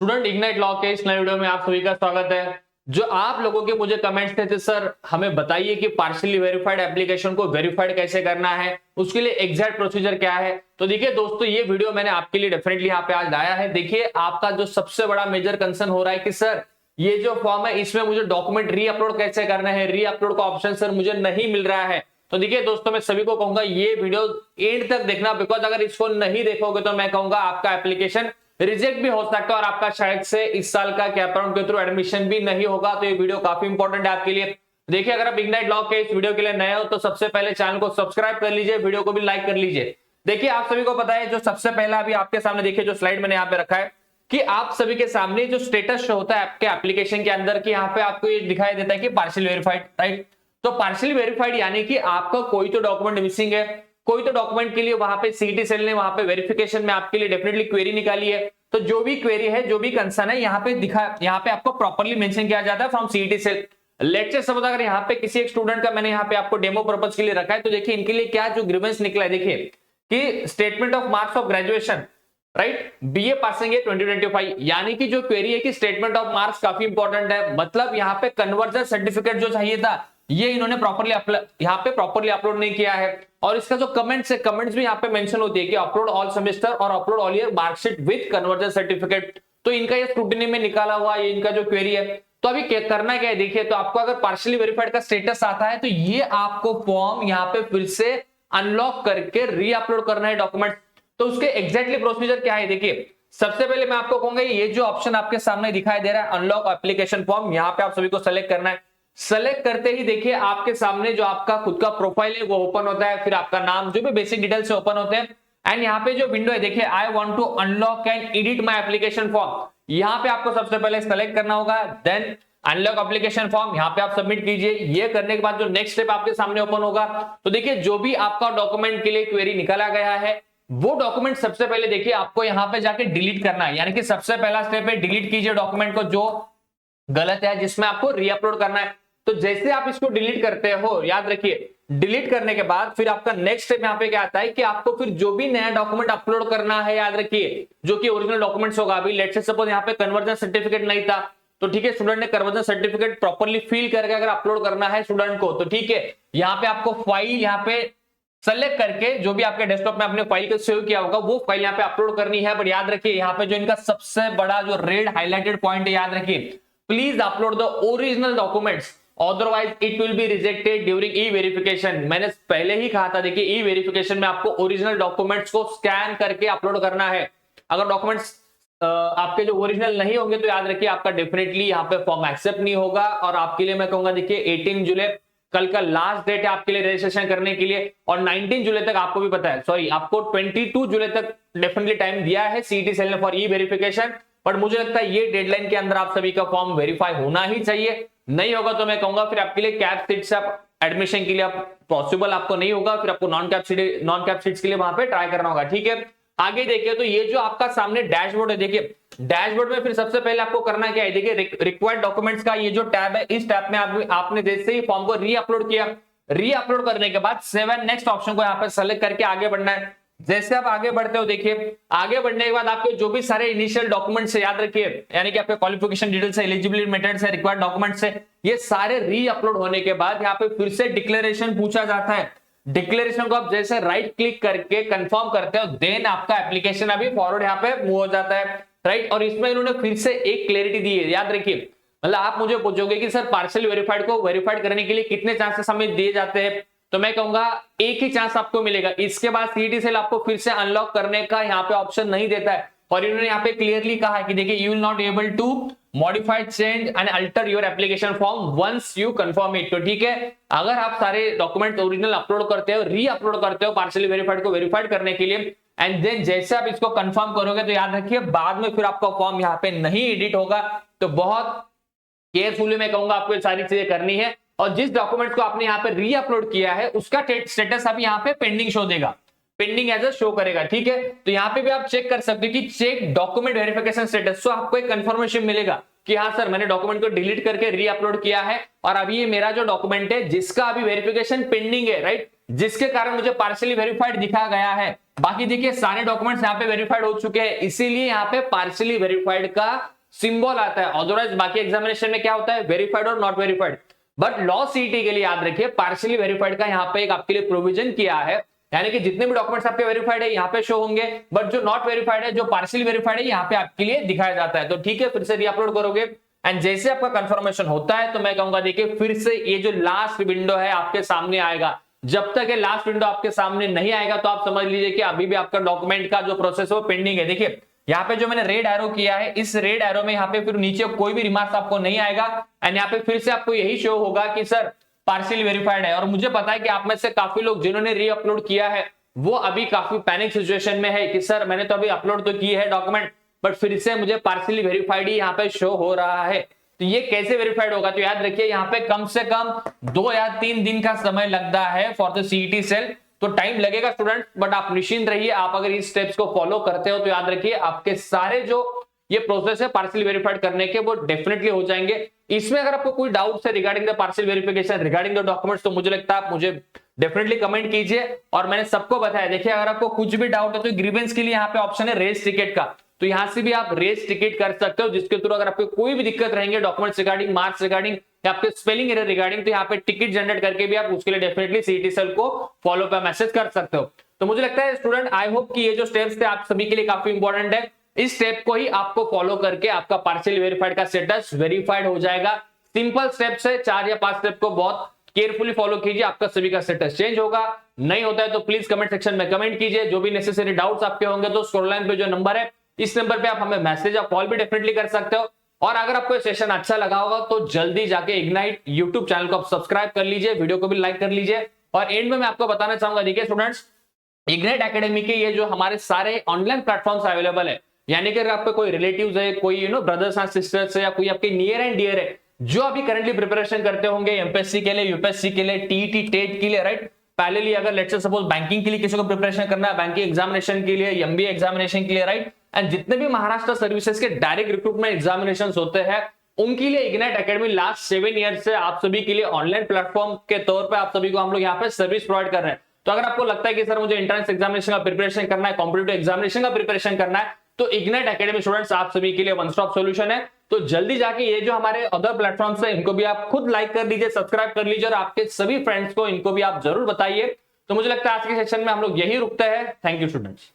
Student ignite law के इस नए वीडियो में आप सभी का स्वागत है। जो आप लोगों के मुझे कमेंट्स थे सर हमें बताइए कि पार्शियली वेरीफाइड एप्लीकेशन को वेरीफाइड कैसे करना है, उसके लिए एग्जैक्ट प्रोसीजर क्या है। तो देखिए दोस्तों, ये वीडियो मैंने आपके लिए डेफिनेटली यहाँ पे आज लाया है। देखिए आपका जो सबसे बड़ा मेजर कंसर्न हो रहा है कि सर ये जो फॉर्म है इसमें मुझे डॉक्यूमेंट री अपलोड कैसे करना है, री अपलोड का ऑप्शन सर मुझे नहीं मिल रहा है। तो देखिए दोस्तों, मैं सभी को कहूंगा ये वीडियो एंड तक देखना, बिकॉज अगर इसको नहीं देखोगे तो मैं कहूंगा आपका एप्लीकेशन रिजेक्ट भी हो सकता है और आपका शायद से इस साल का कैप राउंड के थ्रू एडमिशन भी नहीं होगा। तो ये वीडियो काफी इंपॉर्टेंट है आपके लिए। देखिए अगर आप इग्नाइट लॉ के इस वीडियो के लिए नए हो तो सबसे पहले चैनल को सब्सक्राइब कर लीजिए, वीडियो को भी लाइक कर लीजिए। देखिए आप सभी को पता है, जो सबसे पहला अभी आपके सामने देखिए जो स्लाइड मैंने यहाँ पे रखा है कि आप सभी के सामने जो स्टेटस शो होता है आपके एप्लीकेशन के अंदर कि यहाँ पे आपको ये दिखाई देता है कि पार्शियल वेरीफाइड, राइट। तो पार्शियल वेरीफाइड यानी कि आपका कोई तो डॉक्यूमेंट मिसिंग है, कोई तो डॉक्यूमेंट के लिए वहां पे सीईटी सेल ने वहां पे वेरिफिकेशन में आपके लिए डेफिनेटली क्वेरी निकाली है। तो जो भी क्वेरी है, जो भी कंसर्न है, यहाँ पे आपको प्रॉपर्ली मेंशन किया जाता है from CET cell. Let's say suppose अगर यहाँ पे किसी एक स्टूडेंट का मैंने यहाँ पे आपको डेमो पर्पज के लिए रखा है, तो देखिए इनके लिए क्या जो ग्रीवेंस निकला है, देखिए कि statement of marks of graduation, right, BA passing है 2025, यानी कि जो क्वेरी है कि स्टेटमेंट ऑफ मार्क्स काफी इंपॉर्टेंट है, मतलब यहाँ पे कन्वर्जन सर्टिफिकेट जो चाहिए था ये इन्होंने यहाँ पे प्रॉपर्ली अपलोड नहीं किया है। और इसका जो कमेंट्स है, कमेंट्स भी यहाँ पे मेंशन होती है कि अपलोड ऑल सेमेस्टर और upload all year marksheet with conversion certificate. तो इनका ये स्क्रूटिनी में निकाला हुआ ये इनका जो क्वेरी है। तो अभी करना क्या है, देखिए तो आपको अगर पार्शियली वेरीफाइड का स्टेटस आता है तो ये आपको फॉर्म यहाँ पे फिर से अनलॉक करके री अपलोड करना है डॉक्यूमेंट। तो उसके एग्जैक्टली प्रोसीजर क्या है, देखिए सबसे पहले मैं आपको कहूंगा ये जो ऑप्शन आपके सामने दिखाई दे रहा है अनलॉक एप्लीकेशन फॉर्म, यहाँ पे आप सभी को सेलेक्ट करना है। सेलेक्ट करते ही देखिए आपके सामने जो आपका खुद का प्रोफाइल है वो ओपन होता है, फिर आपका नाम जो भी बेसिक डिटेल्स से ओपन होते हैं। एंड यहाँ पे जो विंडो है देखिए I want to unlock and edit my application form, यहाँ पे आपको सबसे पहले सेलेक्ट करना होगा। देन अनलॉक एप्लीकेशन फॉर्म यहाँ पे आप सबमिट कीजिए। ये करने के बाद जो नेक्स्ट स्टेप आपके सामने ओपन होगा, तो देखिए जो भी आपका डॉक्यूमेंट के लिए क्वेरी निकाला गया है वो डॉक्यूमेंट सबसे पहले देखिए आपको यहाँ पे जाके डिलीट करना है। यानी कि सबसे पहला स्टेप है डिलीट कीजिए डॉक्यूमेंट को जो गलत है, जिसमें आपको रीअपलोड करना है। तो जैसे आप इसको डिलीट करते हो, याद रखिए डिलीट करने के बाद फिर आपका नेक्स्ट स्टेप यहाँ पे क्या आता है कि आपको फिर जो भी नया डॉक्यूमेंट अपलोड करना है, याद रखिए जो कि ओरिजिनल डॉक्यूमेंट्स होगा। अभी लेट्स से सपोज यहाँ पे कन्वर्जन सर्टिफिकेट नहीं था, तो ठीक है स्टूडेंट ने कन्वर्जन सर्टिफिकेट प्रॉपर्ली फिल करके अगर अपलोड करना है स्टूडेंट को, तो ठीक है यहाँ पे आपको फाइल यहाँ पे सेलेक्ट करके जो भी आपके डेस्कटॉप में आपने फाइल को सेव किया होगा वो फाइल यहाँ पे अपलोड करनी है। बट याद रखिए यहाँ पे जो इनका सबसे बड़ा जो रेड हाईलाइटेड पॉइंट है, याद रखिए please upload the original documents, otherwise it will be rejected during E verification. मैंने पहले ही कहा था, देखिए ई वेरिफिकेशन में आपको ओरिजिनल डॉक्यूमेंट्स को स्कैन करके अपलोड करना है। अगर डॉक्यूमेंट्स आपके जो ओरिजिनल नहीं होंगे तो याद रखिए आपका डेफिनेटली यहाँ पे फॉर्म एक्सेप्ट नहीं होगा। और आपके लिए मैं कहूंगा देखिए 18 जुलाई कल का लास्ट डेट है आपके लिए रजिस्ट्रेशन करने के लिए, और 19 जुलाई तक आपको भी पता है, सॉरी आपको 22 जुलाई तक डेफिनेटली टाइम दिया है सीईटी सेल ने फॉर ई वेरिफिकेशन। बट मुझे लगता है ये डेडलाइन के अंदर आप सभी का फॉर्म वेरीफाई होना ही चाहिए। नहीं होगा तो मैं कहूंगा फिर आपके लिए कैप सीट से आप एडमिशन के लिए आप पॉसिबल आपको नहीं होगा, फिर आपको नॉन कैप सीट्स के लिए वहां पे ट्राई करना होगा। ठीक है, आगे देखिए तो ये जो आपका सामने डैशबोर्ड है, देखिए डैशबोर्ड में फिर सबसे पहले आपको करना क्या है, देखिए रिक्वायर्ड डॉक्यूमेंट्स का ये जो टैब है, इस टैब में आपने जैसे ही फॉर्म को री अपलोड किया, री अपलोड करने के बाद 7 नेक्स्ट ऑप्शन को यहाँ पे सेलेक्ट करके आगे बढ़ना है। जैसे आप आगे बढ़ते हो, देखिए आगे बढ़ने के बाद आपके जो भी सारे इनिशियल डॉक्यूमेंट्स है, याद रखिए यानी कि आपके क्वालिफिकेशन डिटेल्स है, एलिजिबिलिटी मेथड्स है, रिक्वायर्ड डॉक्यूमेंट्स है, ये सारे री अपलोड होने के बाद यहाँ पे फिर से डिक्लेरेशन पूछा जाता है। डिक्लेरेशन को आप जैसे राइट क्लिक करके कंफर्म करते हो, देन आपका एप्लीकेशन अभी फॉरवर्ड यहाँ पे मूव हो जाता है, राइट। और इसमें इन्होंने फिर से एक क्लैरिटी दी है, याद रखिए मतलब आप मुझे पूछोगे कि सर पार्शियल वेरीफाइड को वेरीफाइड करने के लिए कितने चांसेस हमें दिए जाते हैं, तो मैं कहूंगा एक ही चांस आपको मिलेगा। इसके बाद सीईटी सेल आपको फिर से अनलॉक करने का यहाँ पे ऑप्शन नहीं देता है। और इन्होंने यहाँ पे क्लियरली कहा है कि देखिए you will not able to modify change and alter your application form once you confirm it. तो ठीक है, अगर आप सारे डॉक्यूमेंट ओरिजिनल अपलोड करते हो, री अपलोड करते हो पार्शियली वेरीफाइड को वेरीफाइड करने के लिए, एंड देन जैसे आप इसको कंफर्म करोगे तो याद रखिए बाद में फिर आपका फॉर्म यहाँ पे नहीं एडिट होगा। तो बहुत केयरफुली मैं कहूंगा आपको ये सारी चीजें करनी है। और जिस डॉक्यूमेंट को आपने यहाँ पे री अपलोड किया है उसका स्टेटस अभी यहाँ पे पेंडिंग शो देगा, पेंडिंग एज अ शो करेगा। ठीक है, तो यहाँ पे भी आप चेक कर सकते हो कि चेक डॉक्यूमेंट वेरिफिकेशन स्टेटस, तो आपको एक कंफर्मेशन मिलेगा कि हाँ सर मैंने डॉक्यूमेंट को डिलीट करके री अपलोड किया है और अभी ये मेरा जो डॉक्यूमेंट है जिसका अभी वेरिफिकेशन पेंडिंग है, राइट, जिसके कारण मुझे पार्शियली वेरीफाइड दिखा गया है, बाकी देखिए सारे डॉक्यूमेंट्स यहाँ पे वेरीफाइड हो चुके हैं, इसीलिए यहाँ पे पार्शियली वेरीफाइड का सिंबल आता है। अदरवाइज बाकी एग्जामिनेशन में क्या होता है, वेरीफाइड और not verified. But law CET के लिए याद रखिए पार्शियली वेरीफाइड का यहाँ पे एक आपके लिए प्रोविजन किया है, यानी कि जितने भी डॉक्यूमेंट्स आपके वेरीफाइड है यहाँ पे शो होंगे, बट जो नॉट वेरीफाइड है, जो पार्शियली वेरीफाइड है, यहाँ पे आपके लिए दिखाया जाता है। तो ठीक है, फिर से रीअपलोड करोगे एंड जैसे आपका कंफर्मेशन होता है तो मैं कहूंगा देखिए फिर से ये जो लास्ट विंडो है आपके सामने आएगा। जब तक ये लास्ट विंडो आपके सामने नहीं आएगा तो आप समझ लीजिए कि अभी भी आपका डॉक्यूमेंट का जो प्रोसेस है वो पेंडिंग है। देखिए यहाँ पे जो मैंने रेड एरो किया है, इस रेड एरो में यहाँ पे फिर नीचे कोई भी रिमार्क्स आपको नहीं आएगा एंड यहाँ पे फिर से आपको यही शो होगा कि सर पार्शियली वेरीफाइड है। और मुझे पता है कि आप में से काफी लोग जिन्होंने रीअपलोड किया है वो अभी काफी पैनिक सिचुएशन में है कि सर मैंने तो अभी अपलोड तो की है डॉक्यूमेंट, बट फिर से मुझे पार्शियली वेरीफाइड ही यहाँ पे शो हो रहा है। तो ये कैसे वेरीफाइड होगा, तो याद रखिए यहाँ पे कम से कम 2 या 3 दिन का समय लगता है फॉर द सीईटी सेल। तो टाइम लगेगा स्टूडेंट, बट आप निश्चिंत रहिए, आप अगर इस स्टेप्स को फॉलो करते हो तो याद रखिए आपके सारे जो ये प्रोसेस है पार्शियल वेरीफाइड करने के वो डेफिनेटली हो जाएंगे। इसमें अगर आपको कोई डाउट है regarding the partial verification, regarding the documents, तो मुझे लगता है आप मुझे डेफिनेटली कमेंट कीजिए और मैंने सबको बताया। देखिए अगर आपको कुछ भी डाउट है तो ग्रीवेंस के लिए यहाँ पे ऑप्शन है रेज टिकट का, तो यहां से भी आप रेज टिकट कर सकते हो, जिसके थ्रू अगर आपको कोई भी दिक्कत रहेंगे डॉक्यूमेंट्स रिगार्डिंग, मार्क्स रिगार्डिंग या आपके स्पेलिंग एरर रिगार्डिंग, तो यहाँ पे टिकट जनरेट करके भी आप उसके लिए डेफिनेटली सीईटी सेल को फॉलो पे मैसेज कर सकते हो। तो मुझे लगता है स्टूडेंट आई होप कि ये जो स्टेप्स थे आप सभी के लिए काफी इंपॉर्टेंट है। इस स्टेप को ही आपको फॉलो करके आपका पार्शियल वेरीफाइड का स्टेटस वेरीफाइड हो जाएगा। सिंपल स्टेप्स है, 4 या 5 स्टेप को बहुत केयरफुली फॉलो कीजिए, आपका सभी का स्टेटस चेंज होगा। नहीं होता है तो प्लीज कमेंट सेक्शन में कमेंट कीजिए। जो भी नेसेसरी डाउट्स आपके होंगे तो स्क्रॉल लाइन पे जो नंबर है इस नंबर पे आप हमें मैसेज या कॉल भी डेफिनेटली कर सकते हो। और अगर आपको ये सेशन अच्छा लगा होगा तो जल्दी जाके इग्नाइट यूट्यूब चैनल को आप सब्सक्राइब कर लीजिए, वीडियो को भी लाइक कर लीजिए। और एंड में मैं आपको बताना चाहूंगा, देखिए स्टूडेंट्स इग्नाइट एकेडमी के ये जो हमारे सारे ऑनलाइन प्लेटफॉर्म्स अवेलेबल है, यानी कि अगर आपके कोई रिलेटिव्स है, कोई ब्रदर्स एंड सिस्टर्स है या कोई आपके नियर एंड डियर है जो अभी करंटली प्रिपरेशन करते होंगे एमपीएससी के लिए, यूपीएससी के लिए, टीईटी टेट के लिए, राइट। पैरेलली अगर लेट्स से सपोज बैंकिंग के लिए किसी को प्रिपरेशन करना है, बैंकिंग एग्जामिनेशन के लिए, एमबीए एग्जामिनेशन के लिए, राइट, एंड जितने भी महाराष्ट्र सर्विसेज के डायरेक्ट रिक्रूटमेंट एग्जामिनेशन होते हैं उनके लिए इग्नाइट एकेडमी लास्ट 7 ईयर्स से आप सभी के लिए ऑनलाइन प्लेटफॉर्म के तौर पर आप सभी को हम लोग यहाँ पे सर्विस प्रोवाइड कर रहे हैं। तो अगर आपको लगता है कि सर मुझे एंट्रेंस एग्जामिनेशन का प्रिपरेशन करना है, कॉम्पिटिटिव एग्जामिनेशन का प्रिपरेशन करना है, तो इग्नाइट एकेडमी स्टूडेंट्स आप सभी के लिए वन स्टॉप सॉल्यूशन है। तो जल्दी जाके ये जो हमारे अदर प्लेटफॉर्म्स है इनको भी आप खुद लाइक कर लीजिए, सब्सक्राइब कर लीजिए और आपके सभी फ्रेंड्स को इनको भी आप जरूर बताइए। तो मुझे लगता है आज के सेशन में हम लोग यही रुकते हैं। Thank you students.